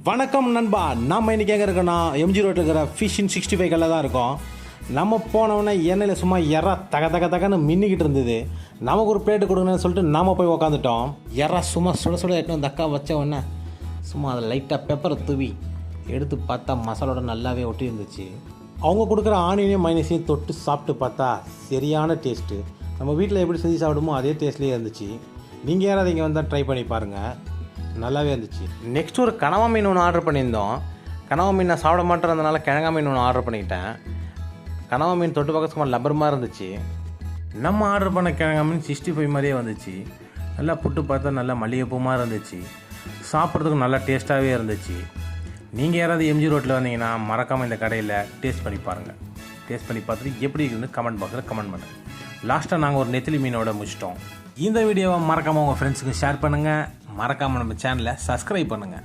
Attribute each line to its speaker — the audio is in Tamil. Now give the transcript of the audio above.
Speaker 1: வணக்கம் நண்பா. நம்ம இன்றைக்கி எங்கே இருக்கோன்னா எம்ஜி ரோட்டில் இருக்கிற ஃபிஷின் 65 கல்ல தான் இருக்கோம். நம்ம போனவுடனே எண்ணெயில் சும்மா எறா தகன்னு மின்னிக்கிட்டு இருந்தது. நமக்கு ஒரு பிளேட்டு கொடுங்கன்னு சொல்லிட்டு நாம் போய் உக்காந்துட்டோம். எறா சும்மா சுட எட்டு அந்த அக்கா வச்ச உடனே சும்மா அதை லைட்டாக பெப்பரை தூவி எடுத்து பார்த்தா மசாலோட நல்லாவே ஒட்டி இருந்துச்சு. அவங்க கொடுக்குற ஆனியனையும் மைனஸையும் தொட்டு சாப்பிட்டு பார்த்தா சரியான டேஸ்ட்டு. நம்ம வீட்டில் எப்படி செஞ்சு சாப்பிடுமோ அதே டேஸ்ட்லேயே இருந்துச்சு. நீங்கள் யாராவது இங்கே வந்தால் ட்ரை பண்ணி பாருங்கள், நல்லாவே இருந்துச்சு. நெக்ஸ்ட் ஒரு கனவா மீன் ஒன்று ஆர்டர் பண்ணியிருந்தோம். கனவா மீன் நான் சாப்பிட மாட்டேறதுனால கிழங்கா மீன் ஒன்று ஆர்டர் பண்ணிக்கிட்டேன். கனவா மீன் தொட்டு பார்க்க சும்மா லப்பர் மாதிரி இருந்துச்சு. நம்ம ஆர்டர் பண்ண கிழங்கா மீன் 65 மாதிரியே வந்துச்சு. நல்லா புட்டு பார்த்தா நல்லா மல்லிகைப்பூ மாதிரி இருந்துச்சு. சாப்பிட்றதுக்கு நல்லா டேஸ்ட்டாகவே இருந்துச்சு. நீங்கள் யாராவது எம்ஜி ரோட்டில் வந்தீங்கன்னா மறக்காமல் இந்த கடையில் டேஸ்ட் பண்ணி பாருங்கள். டேஸ்ட் பண்ணி பார்த்துட்டு எப்படி இருக்குன்னு கமெண்ட் பாக்ஸில் கமெண்ட் பண்ணுங்கள். லாஸ்ட்டாக நாங்கள் ஒரு நெத்திலி மீனோட முடிச்சிட்டோம். இந்த வீடியோவை மறக்காமல் உங்கள் ஃப்ரெண்ட்ஸுக்கு ஷேர் பண்ணுங்கள். மறக்காமல் நம்ம சேனலை சப்ஸ்கிரைப் பண்ணுங்கள்.